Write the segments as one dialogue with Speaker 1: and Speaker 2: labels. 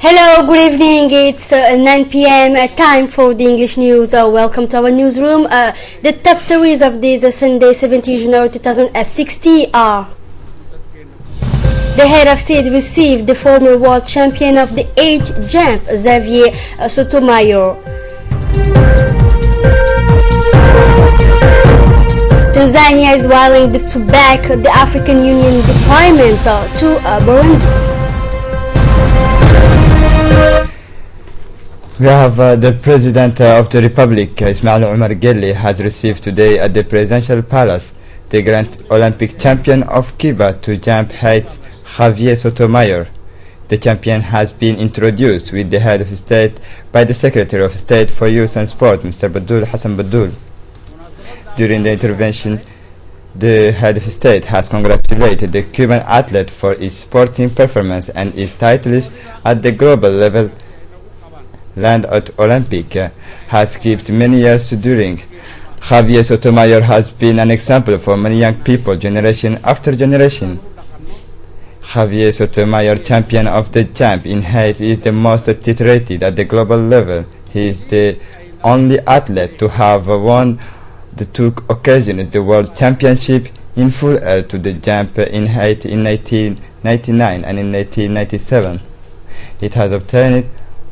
Speaker 1: Hello, good evening. It's 9 p.m. Time for the English news. Welcome to our newsroom. The top stories of this Sunday, 17 January 2016 are: the head of state received the former world champion of the age jump, Xavier Sotomayor. Tanzania is willing to back the African Union deployment to Burundi.
Speaker 2: We have the President of the Republic, Ismail Omar Guelleh, has received today at the Presidential Palace the Grand Olympic Champion of Cuba to jump height, Javier Sotomayor. The champion has been introduced with the head of state by the Secretary of State for Youth and Sport, Mr. Hassan Badoul. During the intervention, the head of state has congratulated the Cuban athlete for his sporting performance and his titles at the global level. Land at Olympic has kept many years during. Javier Sotomayor has been an example for many young people, generation after generation. Javier Sotomayor, champion of the jump in height, is the most titulated at the global level. He is the only athlete to have won the two occasions the World Championship in full air to the jump in height in 1999 and in 1997. It has obtained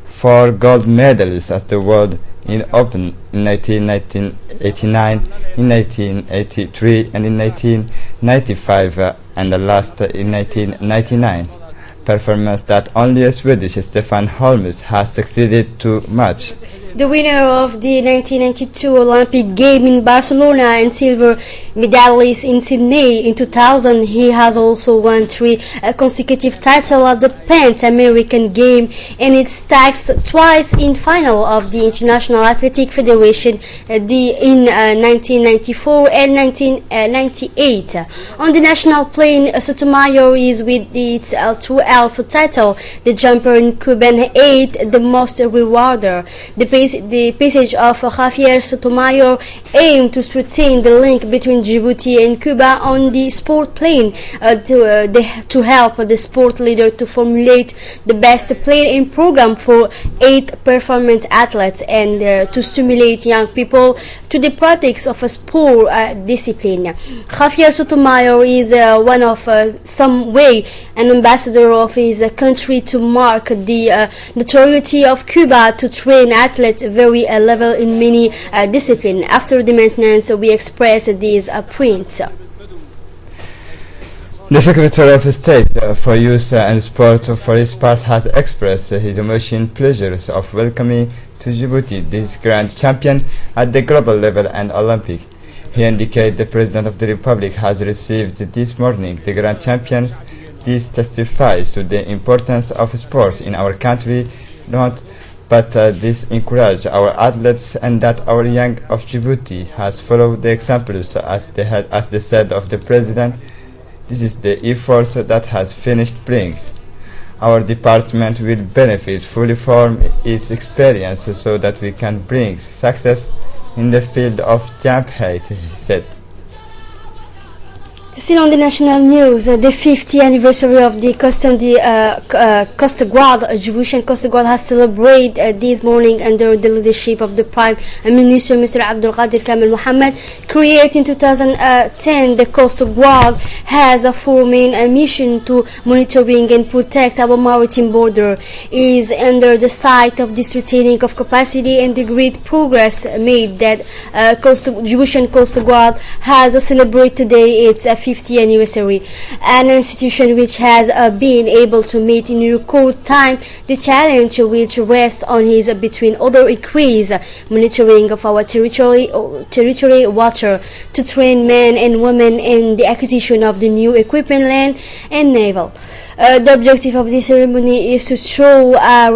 Speaker 2: 4 gold medals at the World in Open in 1989, in 1983 and in 1995 and the last in 1999. Performance that only Swedish Stefan Holmes has succeeded to match.
Speaker 1: The winner of the 1992 Olympic Games in Barcelona and silver medalist in Sydney in 2000, he has also won 3 consecutive titles at the Pan American Game, and it stacks twice in final of the International Athletic Federation in 1994 and 1998. On the national plane, Sotomayor is with its 12th title, the jumper in Cuban 8, the most rewarder. The passage of Javier Sotomayor aimed to strengthen the link between Djibouti and Cuba on the sport plane to help the sport leader to formulate the best plan program for 8 performance athletes and to stimulate young people to the practice of a sport discipline. Javier Sotomayor is one of some way an ambassador of his country to mark the notoriety of Cuba to train athletes very level in many disciplines. After the maintenance, we express these prints.
Speaker 2: The Secretary of State for Youth and Sport for his part has expressed his emotion pleasures of welcoming to Djibouti this grand champion at the global level and Olympic. He indicated the President of the Republic has received this morning the grand champions. This testifies to the importance of sports in our country, but this encourages our athletes and that our young of Djibouti has followed the examples as they said of the President. This is the effort that has finished brings. Our department will benefit fully from its experience so that we can bring success in the field of jump height, he said.
Speaker 1: Still on the national news, the 50th anniversary of the Coast Guard, Djiboutian Coast Guard, has celebrated this morning under the leadership of the Prime Minister, Mr. Abdul Qadir Kamel Mohammed. Created in 2010, the Coast Guard has a 4 main mission to monitoring and protect our maritime border. Is under the sight of this retaining of capacity and the great progress made that Djiboutian Coast Guard has celebrated today its 50th anniversary, an institution which has been able to meet in record time the challenge which rests on his, between other, increase monitoring of our territory water, to train men and women in the acquisition of the new equipment, land and naval. The objective of this ceremony is to show a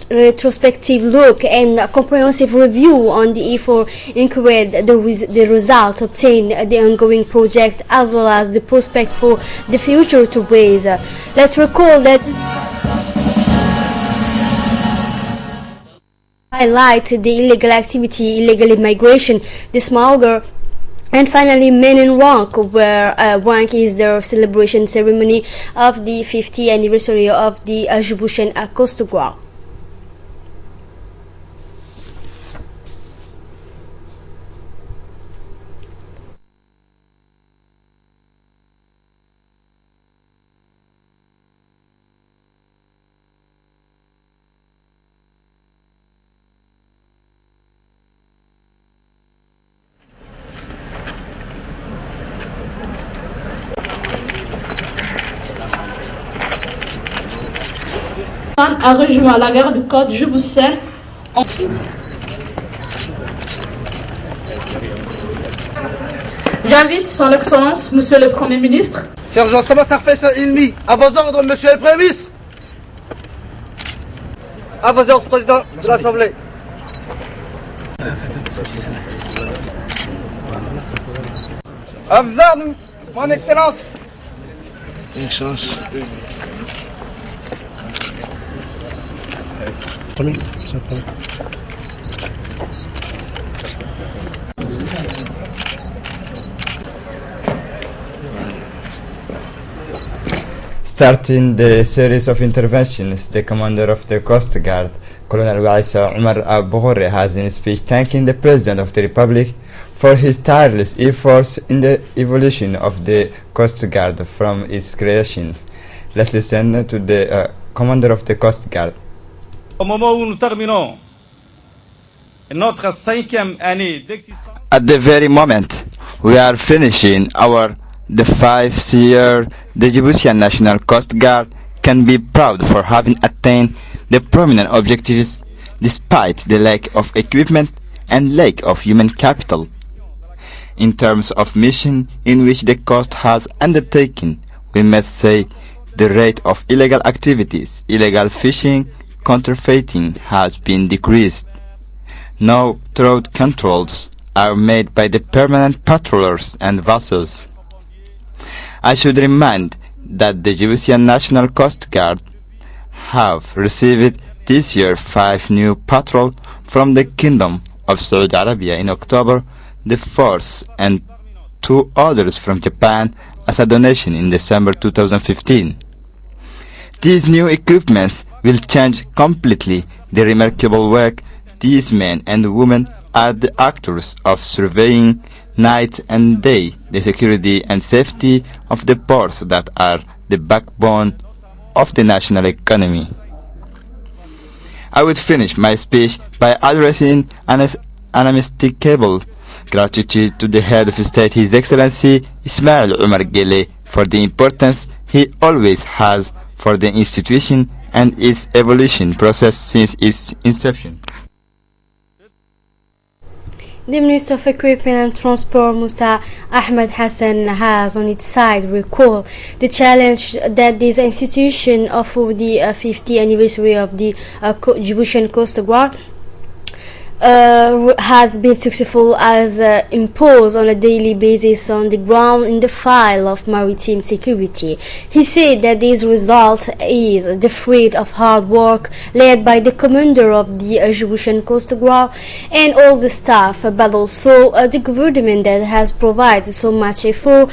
Speaker 1: retrospective look and a comprehensive review on the effort incurred, the result obtained, the ongoing project, as well as the prospect for the future to raise. Let's recall that highlight the illegal activity, illegal immigration, the smuggler, and finally men in rank, where rank is the celebration ceremony of the 50th anniversary of the Djiboutian Coast Guard.
Speaker 3: a rejoint la gare de Côte Djiboutienne. J'invite son Excellence, Monsieur le Premier ministre.
Speaker 4: Sergent Samatar Faisal Ilmi, à vos ordres, Monsieur le Premier ministre. À vos ordres, Président de l'Assemblée. À vos ordres, Mon Excellence.
Speaker 5: Excellence.
Speaker 2: Starting the series of interventions, the commander of the Coast Guard, Colonel Waisa Umar Al-Bughri, has in a speech thanking the President of the Republic for his tireless efforts in the evolution of the Coast Guard from its creation. Let's listen to the commander of the Coast Guard.
Speaker 6: Au moment où nous terminons notre 5e année d'existence.
Speaker 2: At the very moment we are finishing the 5th year, the Djiboutian National Coast Guard can be proud for having attained the prominent objectives despite the lack of equipment and lack of human capital. In terms of mission in which the coast has undertaken, we must say the rate of illegal activities, illegal fishing, counterfeiting has been decreased. Now throat controls are made by the permanent patrollers and vessels. I should remind that the Djiboutian National Coast Guard have received this year 5 new patrols from the Kingdom of Saudi Arabia in October the 4th and 2 others from Japan as a donation in December 2015. These new equipments will change completely the remarkable work these men and women are the actors of surveying night and day the security and safety of the ports that are the backbone of the national economy. I would finish my speech by addressing an unmistakable gratitude to the head of state, His Excellency Ismail Omar Guelleh, for the importance he always has for the institution and its evolution process since its inception.
Speaker 1: The Minister of Equipment and Transport, Musa Ahmed Hassan, has on its side recalled the challenge that this institution offered the 50th anniversary of the Djiboutian Coast Guard has been successful as imposed on a daily basis on the ground in the field of maritime security. He said that this result is the fruit of hard work led by the commander of the Djiboutian Coast Guard and all the staff, but also the government that has provided so much effort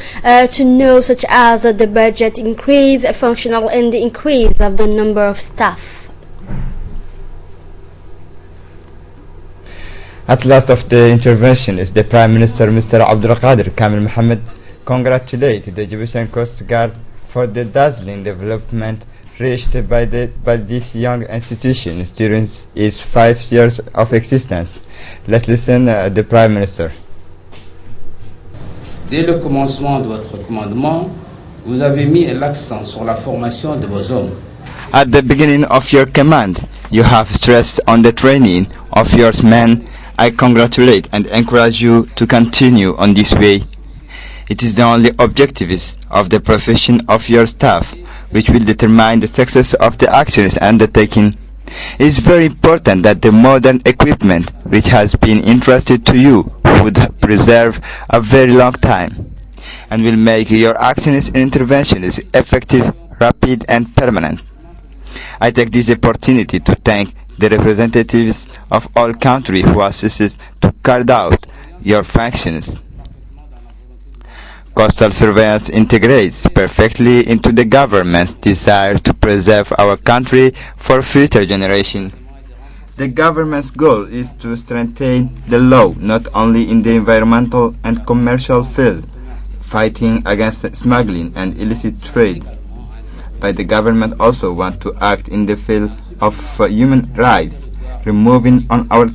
Speaker 1: to know, such as the budget increase, functional, and the increase of the number of staff.
Speaker 2: At last of the intervention is the Prime Minister, Mr. Abdul Qadir Kamil Mohammed, congratulate the Djiboutian Coast Guard for the dazzling development reached by this young institution during its 5 years of existence. Let's listen to the Prime Minister.
Speaker 7: Dès le commencement de votre commandement, vous avez mis l'accent sur la formation de vos hommes.
Speaker 2: At the beginning of your command, you have stressed on the training of your men. I congratulate and encourage you to continue on this way. It is the only objectives of the profession of your staff which will determine the success of the actions undertaken. It is very important that the modern equipment which has been entrusted to you would preserve a very long time and will make your actions and interventions effective, rapid and permanent. I take this opportunity to thank the representatives of all countries who assisted to carry out your functions. Coastal surveillance integrates perfectly into the government's desire to preserve our country for future generations. The government's goal is to strengthen the law not only in the environmental and commercial field, fighting against smuggling and illicit trade, but the government also wants to act in the field of human rights, removing on our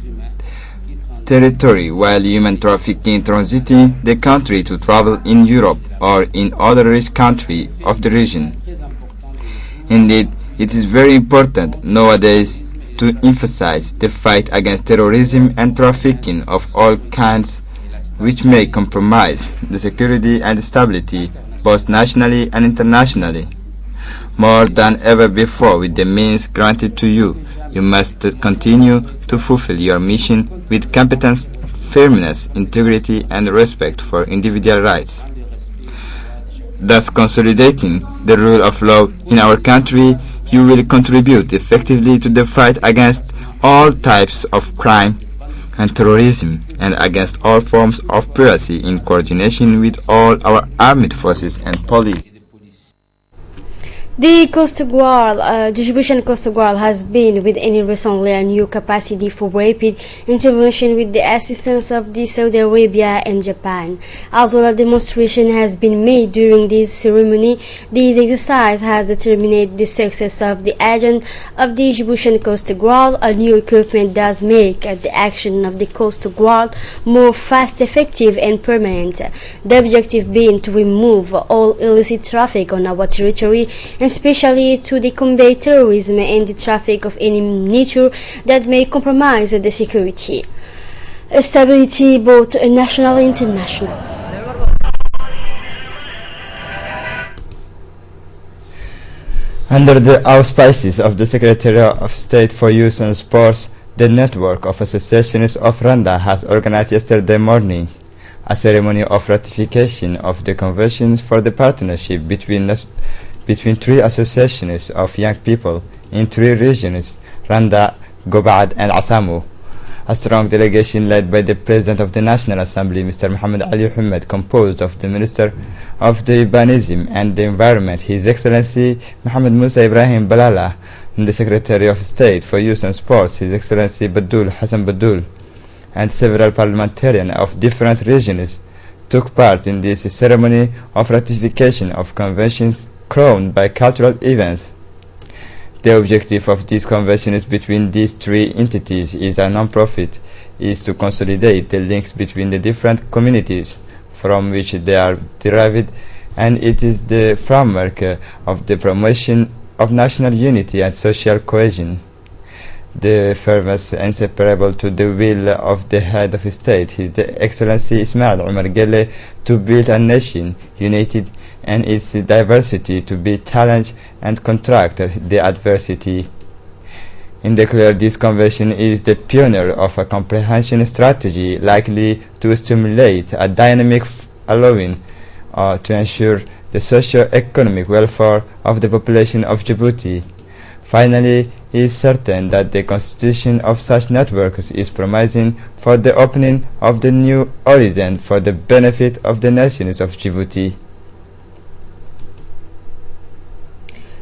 Speaker 2: territory while human trafficking transiting the country to travel in Europe or in other rich countries of the region. Indeed, It is very important nowadays to emphasize the fight against terrorism and trafficking of all kinds, which may compromise the security and stability both nationally and internationally. More than ever before, with the means granted to you, you must continue to fulfill your mission with competence, firmness, integrity, and respect for individual rights, thus consolidating the rule of law in our country. You will contribute effectively to the fight against all types of crime and terrorism and against all forms of piracy in coordination with all our armed forces and police.
Speaker 1: The Coast Guard, the Djiboutian Coast Guard has been within recently a new capacity for rapid intervention with the assistance of the Saudi Arabia and Japan. As well, a demonstration has been made during this ceremony. This exercise has determined the success of the agent of the Djiboutian Coast Guard. A new equipment does make the action of the Coast Guard more fast, effective, and permanent. The objective being to remove all illicit traffic on our territory, especially to the combat terrorism and the traffic of any nature that may compromise the security, stability, both national and international.
Speaker 2: Under the auspices of the Secretary of State for Youth and Sports, the network of associations of Rwanda has organized yesterday morning a ceremony of ratification of the conventions for the partnership between three associations of young people in three regions, Rwanda, Gobad, and Asamu. A strong delegation led by the President of the National Assembly, Mr. Mohammed Ali Humed, composed of the Minister of the Urbanism and the Environment, His Excellency Mohammed Musa Ibrahim Balala, and the Secretary of State for Youth and Sports, His Excellency Badul Hassan Badul, and several parliamentarians of different regions took part in this ceremony of ratification of conventions crowned by cultural events. The objective of these conventions between these three entities is a non-profit, is to consolidate the links between the different communities from which they are derived, and it is the framework of the promotion of national unity and social cohesion. The firmest inseparable to the will of the head of state, His Excellency Ismail Omar Gelle, to build a nation united and its diversity to be challenged and contract the adversity. In declared this convention is the pioneer of a comprehension strategy likely to stimulate a dynamic allowing to ensure the socio-economic welfare of the population of Djibouti. Finally, it is certain that the constitution of such networks is promising for the opening of the new horizon for the benefit of the nations of Djibouti.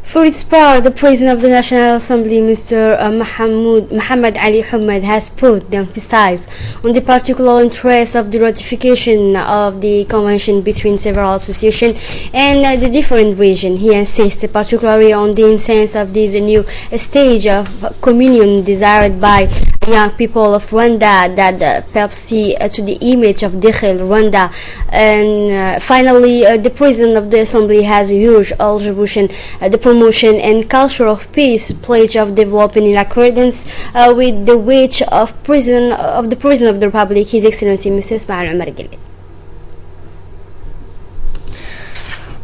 Speaker 1: For its part, the President of the National Assembly, Mr. Mohammed Ali Humed, has put the emphasis on the particular interest of the ratification of the convention between several associations and the different regions. He insists particularly on the essence of this new stage of communion desired by young people of Rwanda that perhaps see to the image of Dekhel Rwanda. And finally, the President of the Assembly has urged all Djiboutians the promotion and culture of peace, pledge of development in accordance with the wish of the President of the Republic, His Excellency Mr. Ismail Omar Gelle.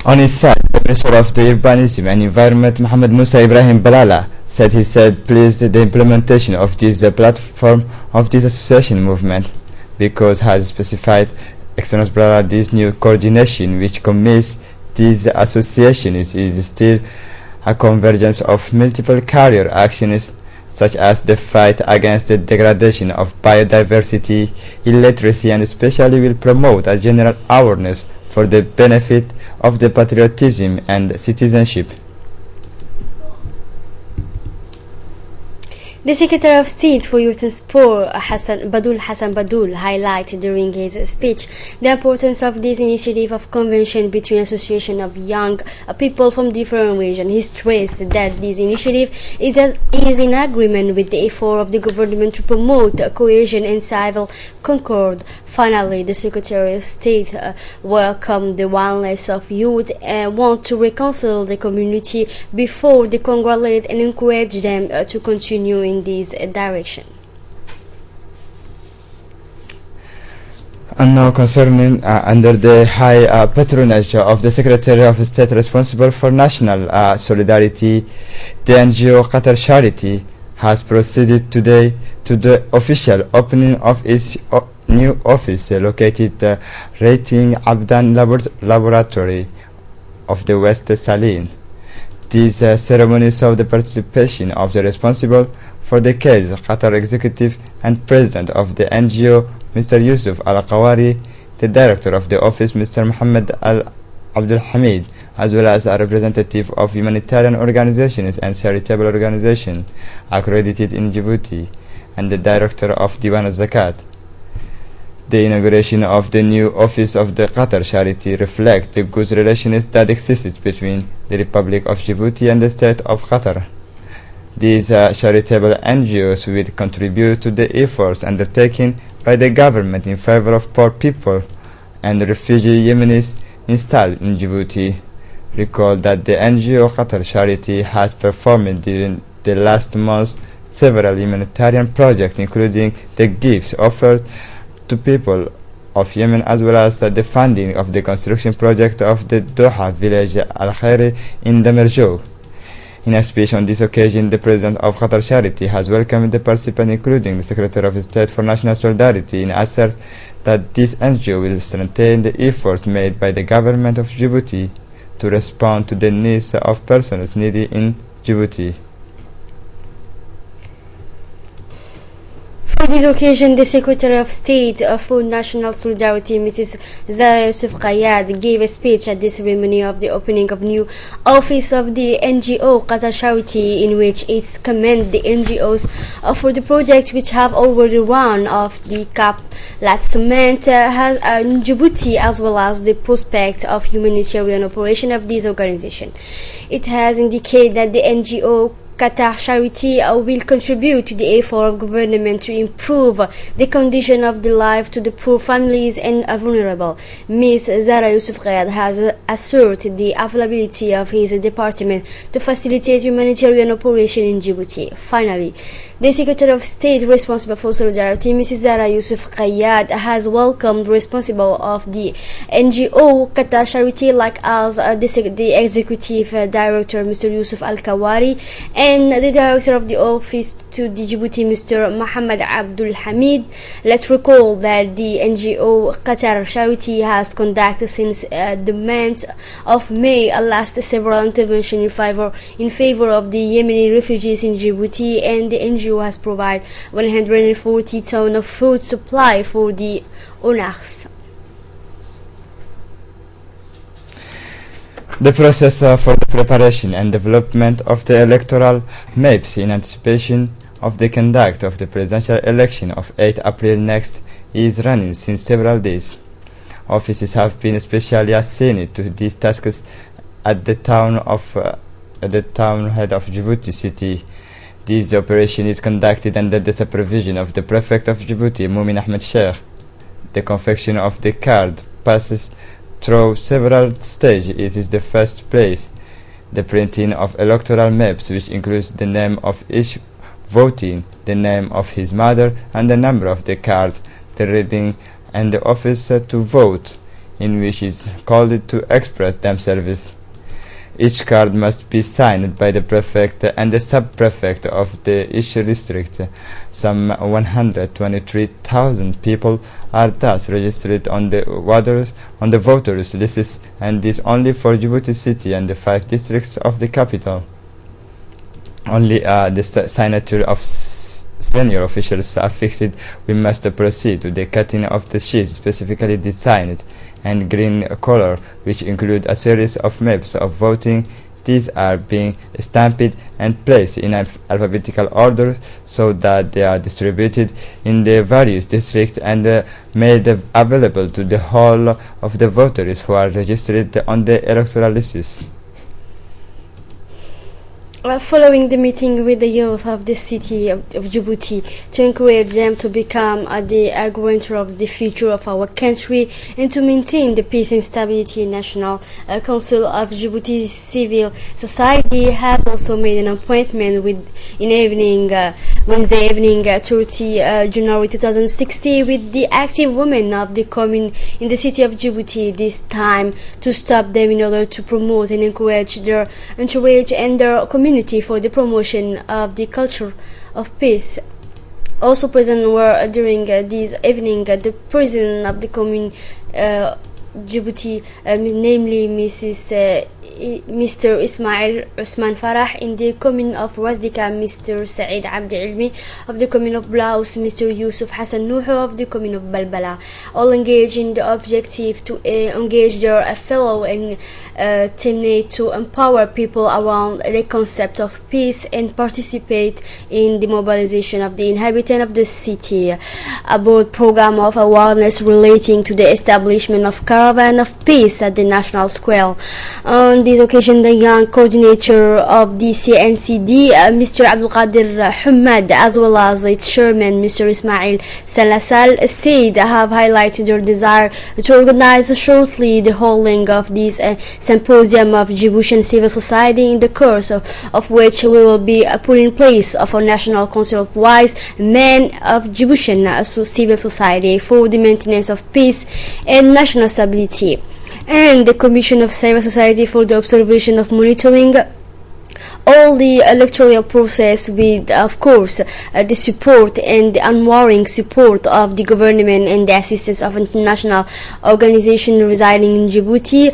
Speaker 2: On his side, the Minister of the Urbanism and Environment, Mohammed Musa Ibrahim Balala, said he pleased the implementation of this platform of this association movement because has specified Excellency Balala this new coordination which commits these associations is still a convergence of multiple career actions such as the fight against the degradation of biodiversity, illiteracy, and especially will promote a general awareness for the benefit of the patriotism and citizenship.
Speaker 1: The Secretary of State for Youth and Sport, Hassan Badul, highlighted during his speech the importance of this initiative of convention between association of young people from different regions. He stressed that this initiative is in agreement with the effort of the government to promote cohesion and civil concord. Finally, the Secretary of State welcomed the willingness of youth and want to reconcile the community before they congratulate and encourage them to continue in this direction.
Speaker 2: And now concerning under the high patronage of the Secretary of State responsible for national solidarity, the NGO Qatar Charity has proceeded today to the official opening of its new office located Rating Abdan Laboratory of the West Saline. This ceremony saw the participation of the responsible for the case, Qatar Executive and President of the NGO, Mr. Yusuf Al-Qawari, the Director of the Office, Mr. Muhammad Abdul Hamid, as well as a representative of humanitarian organizations and charitable organizations accredited in Djibouti, and the Director of Diwan al-Zakat. The inauguration of the new office of the Qatar Charity reflects the good relations that existed between the Republic of Djibouti and the State of Qatar. These charitable NGOs will contribute to the efforts undertaken by the government in favor of poor people and refugee Yemenis installed in Djibouti. Recall that the NGO Qatar Charity has performed during the last months several humanitarian projects, including the gifts offered to people of Yemen, as well as the funding of the construction project of the Doha village Al Khairi in Damerjou. In a speech on this occasion, the President of Qatar Charity has welcomed the participants, including the Secretary of State for National Solidarity, in assert that this NGO will strengthen the efforts made by the government of Djibouti to respond to the needs of persons needy in Djibouti.
Speaker 1: For this occasion, the Secretary of State for National Solidarity, Mrs. Zara Yusuf Qayyad, gave a speech at the ceremony of the opening of new office of the NGO Qatar Charity, in which it commended the NGOs for the project which have already run of the Cap Cement in Djibouti, as well as the prospect of humanitarian operation of this organization. It has indicated that the NGO Qatar Charity will contribute to the effort of government to improve the condition of the life to the poor families and vulnerable. Ms. Zara Yusuf Qayyad has asserted the availability of his department to facilitate humanitarian operation in Djibouti. Finally, the Secretary of State responsible for solidarity, Mrs. Zara Yusuf Qayyad, has welcomed responsible of the NGO Qatar Charity, like as the Executive Director, Mr. Yusuf Al-Kawari, and the Director of the Office to the Djibouti, Mr. Muhammad Abdul Hamid. Let's recall that the NGO Qatar Charity has conducted since the month of May last several interventions in favor of the Yemeni refugees in Djibouti, and the NGO has provided 140 tons of food supply for the UNACHS.
Speaker 2: The process for the preparation and development of the electoral maps in anticipation of the conduct of the presidential election of 8 April next is running since several days. Offices have been specially assigned to these tasks at the town head of Djibouti city. This operation is conducted under the supervision of the Prefect of Djibouti, Mumin Ahmed Sheikh. The confection of the card passes through several stages. It is the first place the printing of electoral maps, which includes the name of each voting, the name of his mother, and the number of the card, the reading, and the office to vote, in which is called to express themselves. Each card must be signed by the prefect and the sub-prefect of each district. Some 123,000 people are thus registered on the voters lists, and this only for Djibouti city and the 5 districts of the capital. Only the signature of senior officials are fixed. We must proceed to the cutting of the sheets specifically designed and green color, which include a series of maps of voting These are being stamped and placed in alphabetical order so that they are distributed in the various districts and made available to the whole of the voters who are registered on the electoral lists.
Speaker 1: Following the meeting with the youth of the city of Djibouti to encourage them to become the guarantor of the future of our country and to maintain the peace and stability, National Council of Djibouti Civil Society has also made an appointment Wednesday evening, 30 January 2016, with the active women of the commune in the city of Djibouti, this time to stop them in order to promote and encourage their community for the promotion of the culture of peace. Also present were during this evening the president of the commune Djibouti, namely Mr. Ismail Usman Farah, in the commune of Wazdika, Mr. Saeed Abdi Ilmi of the commune of Blaus, Mr. Yusuf Hassan Nuhu of the commune of Balbala, all engaged in the objective to engage their fellow and teammate to empower people around the concept of peace and participate in the mobilization of the inhabitants of the city. A broad program of awareness relating to the establishment of caravan of peace at the National Square. On this occasion, the young coordinator of the CNCD, Mr. Abdul Qadir Hamad, as well as its chairman, Mr. Ismail Salasal, said have highlighted their desire to organize shortly the holding of this symposium of Djiboutian civil society, in the course of which we will be putting in place of a National Council of Wise Men of Djiboutian civil society for the maintenance of peace and national stability, and the Commission of Civil Society for the observation of monitoring all the electoral process with, of course, the support and the unwavering support of the government and the assistance of international organizations residing in Djibouti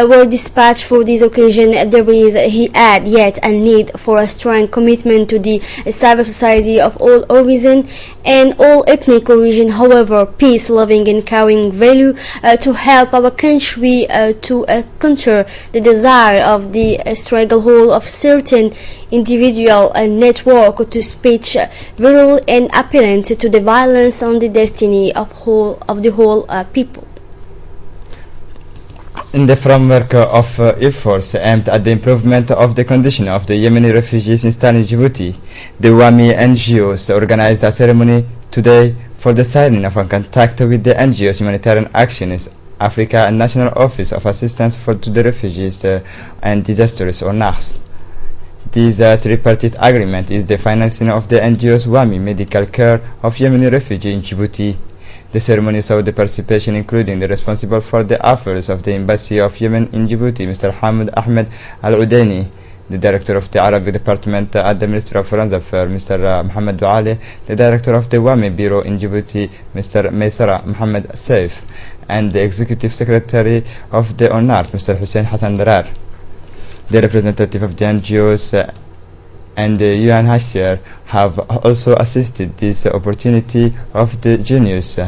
Speaker 1: were dispatched for this occasion. There is yet a need for a strong commitment to the civil society of all origin and all ethnic origin, however, peace-loving and caring value to help our country to counter the desire of the struggle of certain individual network to speech viral and apparent to the violence on the destiny of the whole people.
Speaker 2: In the framework of efforts aimed at the improvement of the condition of the Yemeni refugees installed in Djibouti, the WAMI NGOs organized a ceremony today for the signing of a contact with the NGOs Humanitarian Actions Africa and National Office of Assistance to the Refugees and Disasters, or NARS. This tripartite agreement is the financing of the NGO's WAMI medical care of Yemeni refugees in Djibouti. The ceremony saw the participation including the responsible for the affairs of the Embassy of Yemen in Djibouti, Mr. Hamid Ahmed Al-Udaini, the Director of the Arabic Department at the Ministry of Foreign Affairs, Mr. Mohammed Douale, the Director of the WAMI Bureau in Djibouti, Mr. Maysara Mohammed Saif, and the Executive Secretary of the ONARS, Mr. Hussein Hassan Darar. The representative of the NGOs and the UNHCR have also assisted this opportunity of the genius.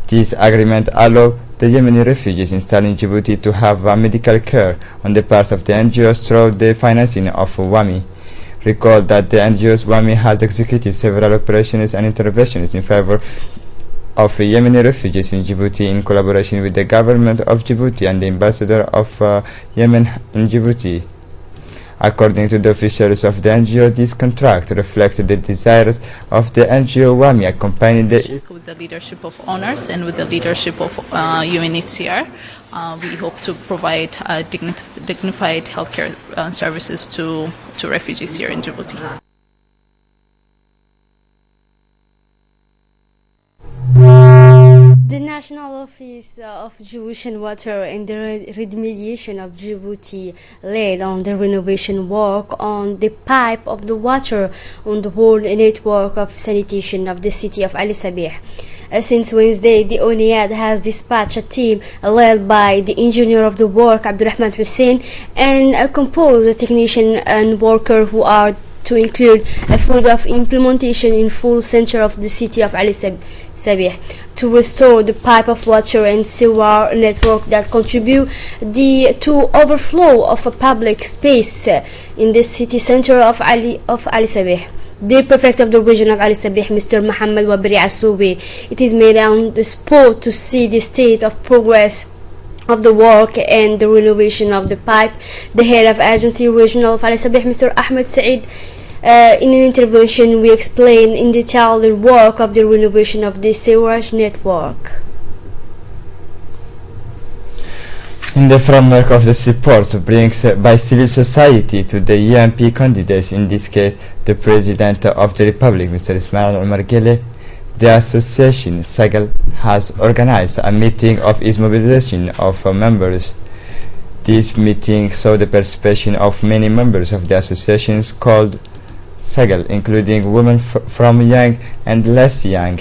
Speaker 2: This agreement allows the Yemeni refugees installed in Djibouti to have medical care on the part of the NGOs through the financing of WAMI. Recall that the NGOs WAMI has executed several operations and interventions in favor of Yemeni refugees in Djibouti in collaboration with the government of Djibouti and the ambassador of Yemen in Djibouti. According to the officials of the NGO, this contract reflects the desires of the NGO WAMI accompanying
Speaker 8: with the leadership of owners and with the leadership of UNHCR. We hope to provide dignified healthcare services to refugees here in Djibouti.
Speaker 1: The National Office of Djiboutian Water and the Remediation of Djibouti led on the renovation work on the pipe of the water on the whole network of sanitation of the city of Ali Sabih. Since Wednesday, the ONIAD has dispatched a team led by the engineer of the work, Abdurrahman Hussein, and a composed technician and worker who are to include a food of implementation in full center of the city of Ali Sabih Sabih to restore the pipe of water and sewer network that contribute to overflow of a public space in the city center of Ali Sabih. The prefect of the region of Ali Sabih, Mr. Mohammed Wabri Assoubi, it is made on the spot to see the state of progress of the work and the renovation of the pipe. The head of agency regional of Ali Sabih, Mr. Ahmed Said, in an intervention we explain in detail the work of the renovation of the sewerage network.
Speaker 2: In the framework of the support brings by civil society to the UMP candidates, in this case the President of the Republic, Mr. Ismail Omar Gelle, the association SAGAL has organized a meeting of its mobilization of members. This meeting saw the participation of many members of the associations called SAGAL, including women from young and less young.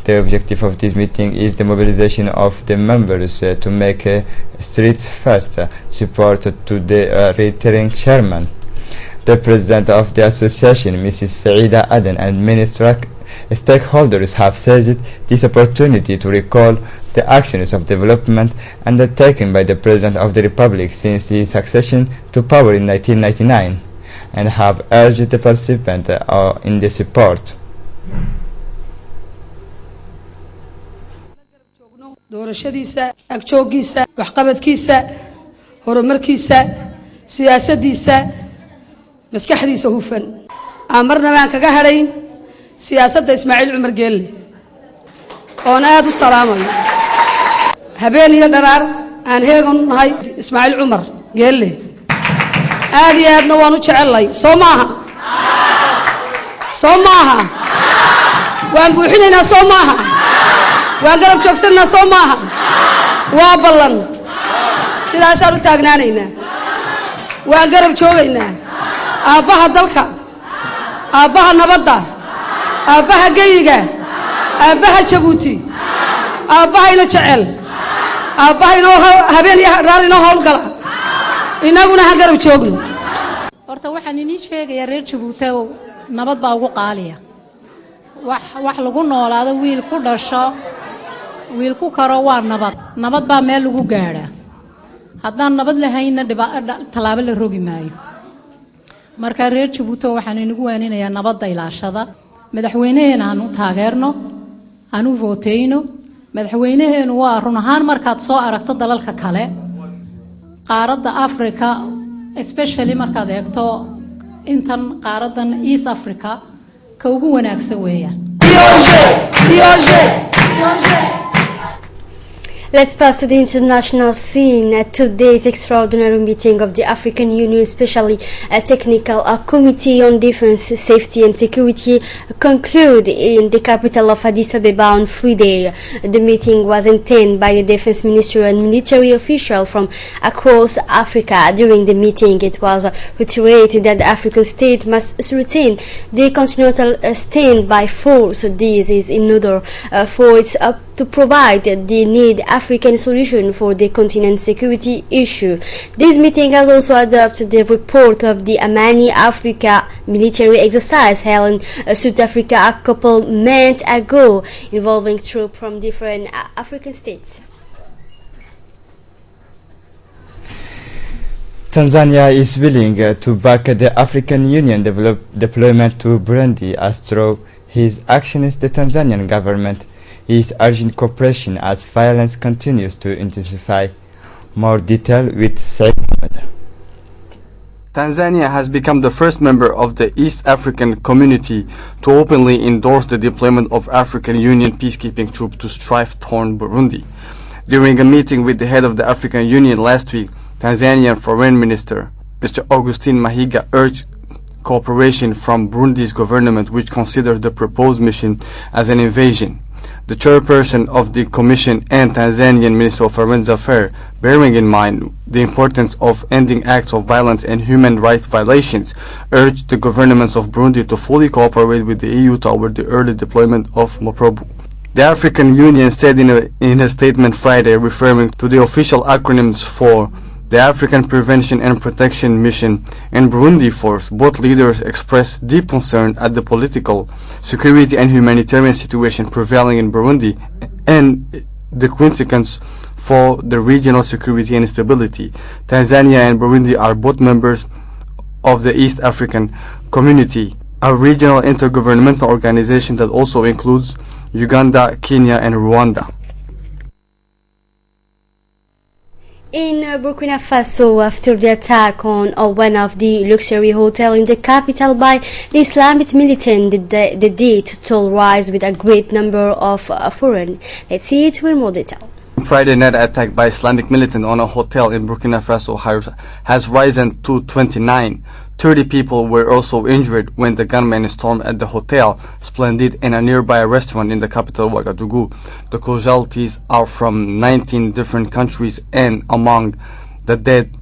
Speaker 2: The objective of this meeting is the mobilization of the members to make streets fast support to the retiring chairman. The president of the association, Mrs. Saida Aden, and many stakeholders have seized this opportunity to recall the actions of development undertaken by the President of the Republic since his accession to power in 1999 and have urged the participants in the support.
Speaker 9: doorashadiisa agjoogiisa waxqabadkiisa horumarkiisa siyaasadiisa maskaxdiisa hufan amarna baan kaga harayn siyaasadda Ismaaciil Cumar Geelle oo aad u salaamayo habeen iyo dharaar aan heegan nahay Ismaaciil Cumar Geelle aad iyo aadna waan u jecelay Soomaha waan buuxinaynaa Soomaha waan garab joogsanaa Soomaha waa ballan sidaas aan u taagnaanaynaa waan garab joogaynaa aabaha dalka aabaha nabadda aabaha geyiga aabaha Jabuuti aabaha ina jecel aabaha inoo habeen iyo raar inoo hawlgala inaguna ha garab joogno
Speaker 10: horta waxaan inii sheegayaa reer Jabuuti oo nabad baa ugu qaaliya wax lagu noolaado wiil ku dhasho wiil ku karo waa nabad baa meel lagu gaadha haddaan nabad lahayna talaabo la rogi maayo marka reer Jabuuti waxaan inagu waaninayaa nabadda ilaashada madaxweynaheena aanu taageerno aanu vooteyno madaxweynaheenu waa run ahaan markaad soo aragto dalalka kale qaaradda Afrika especially markaad eegto intan qaaradan East Africa ka ugu wanaagsan weeyaan.
Speaker 1: Let's pass to the international scene. Today's extraordinary meeting of the African Union, especially a technical committee on defense, safety and security, concluded in the capital of Addis Ababa on Friday. The meeting was attended by the defense minister and military officials from across Africa. During the meeting, it was reiterated that the African state must retain the continental stand by force. This is in order for it to provide the needed African solution for the continent's security issue. This meeting has also adopted the report of the Amani Africa military exercise held in South Africa a couple months ago, involving troops from different African states.
Speaker 2: Tanzania is willing to back the African Union deployment to Burundi as through his actions the Tanzanian government is urging cooperation as violence continues to intensify. More detail with Said Mohammed.
Speaker 11: Tanzania has become the first member of the East African community to openly endorse the deployment of African Union peacekeeping troops to strife-torn Burundi. During a meeting with the head of the African Union last week, Tanzanian Foreign Minister Mr. Augustin Mahiga urged cooperation from Burundi's government, which considers the proposed mission as an invasion. The chairperson of the Commission and Tanzanian Minister of Foreign Affairs, bearing in mind the importance of ending acts of violence and human rights violations, urged the governments of Burundi to fully cooperate with the EU toward the early deployment of Moprobu. The African Union said in a statement Friday, referring to the official acronyms for the African Prevention and Protection Mission, and Burundi Force. Both leaders expressed deep concern at the political, security and humanitarian situation prevailing in Burundi and the consequence for the regional security and stability. Tanzania and Burundi are both members of the East African Community, a regional intergovernmental organization that also includes Uganda, Kenya and Rwanda.
Speaker 1: In Burkina Faso, after the attack on one of the luxury hotels in the capital by the Islamic militant, the death toll rise with a great number of foreign. Let's see it with more detail.
Speaker 11: Friday night attack by Islamic militant on a hotel in Burkina Faso has risen to 29. 30 people were also injured when the gunmen stormed at the Hotel Splendid and a nearby restaurant in the capital Ouagadougou. The casualties are from 19 different countries, and among the dead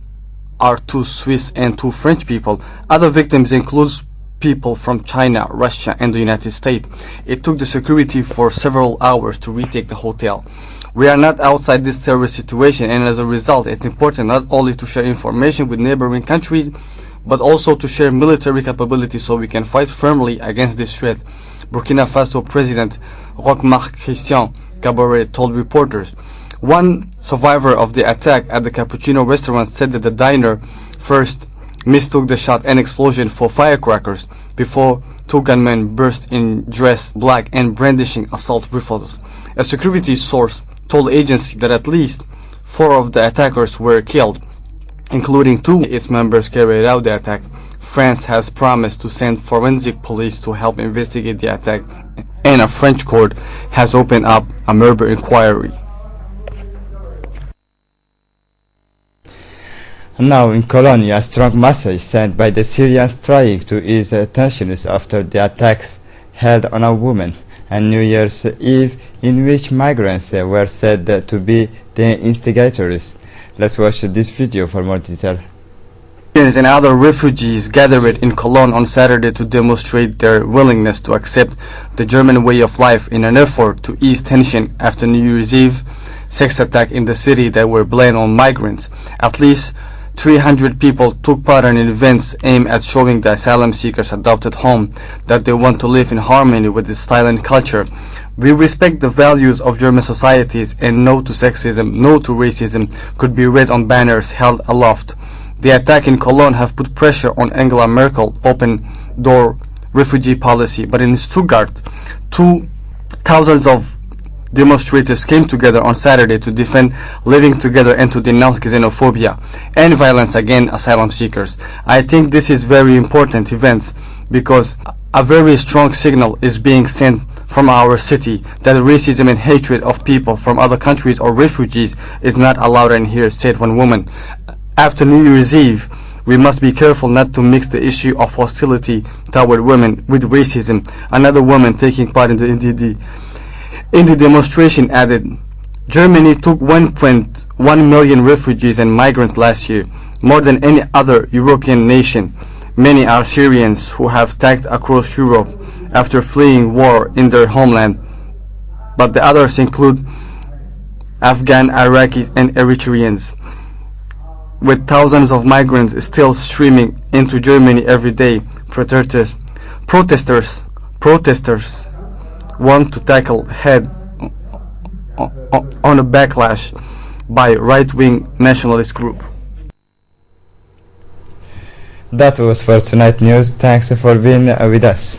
Speaker 11: are 2 Swiss and 2 French people. Other victims include people from China, Russia and the United States. It took the security for several hours to retake the hotel. We are not outside this terrorist situation, and as a result it's important not only to share information with neighboring countries but also to share military capability so we can fight firmly against this threat. Burkina Faso President Roch-Marc Christian Kaboré told reporters. One survivor of the attack at the Cappuccino restaurant said that the diner first mistook the shot and explosion for firecrackers before 2 gunmen burst in dressed black and brandishing assault rifles. A security source told the agency that at least 4 of the attackers were killed, including 2 of its members carried out the attack. France has promised to send forensic police to help investigate the attack, and a French court has opened up a murder inquiry.
Speaker 2: Now in Cologne, a strong message sent by the Syrian strike to ease tensions after the attacks held on a woman on New Year's Eve, in which migrants were said to be the instigators. Let's watch this video for more detail.
Speaker 11: Syrians and other refugees gathered in Cologne on Saturday to demonstrate their willingness to accept the German way of life in an effort to ease tension after New Year's Eve sex attack in the city that were blamed on migrants. At least 300 people took part in events aimed at showing the asylum seekers' adopted home that they want to live in harmony with its style and culture. We respect the values of German societies, and no to sexism, no to racism could be read on banners held aloft. The attack in Cologne have put pressure on Angela Merkel's open-door refugee policy, but in Stuttgart, thousands of demonstrators came together on Saturday to defend living together and to denounce xenophobia and violence against asylum seekers. I think this is very important events because a very strong signal is being sent from our city that racism and hatred of people from other countries or refugees is not allowed in here, said one woman. After New Year's Eve, we must be careful not to mix the issue of hostility toward women with racism. Another woman taking part in the demonstration added, Germany took 1.1 million refugees and migrants last year, more than any other European nation. Many are Syrians who have tagged across Europe after fleeing war in their homeland, but the others include Afghan, Iraqis and Eritreans. With thousands of migrants still streaming into Germany every day, protesters want to tackle head on a backlash by right-wing nationalist group.
Speaker 2: That was for tonight news. Thanks for being with us.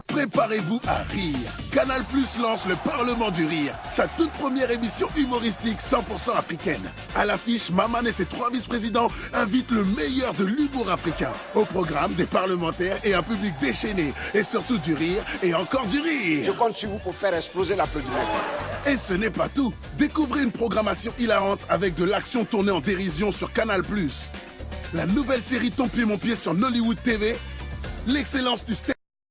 Speaker 12: Préparez-vous à rire. Canal+ lance le Parlement du Rire, sa toute première émission humoristique 100% africaine. À l'affiche, Maman et ses 3 vice-présidents invitent le meilleur de l'humour africain. Au programme, des parlementaires et un public déchaîné. Et surtout du rire et encore du rire.
Speaker 13: Je compte sur vous pour faire exploser l'applaudissement.
Speaker 12: Et ce n'est pas tout. Découvrez une programmation hilarante avec de l'action tournée en dérision sur Canal+. La nouvelle série Ton pied mon pied sur Nollywood TV. L'excellence du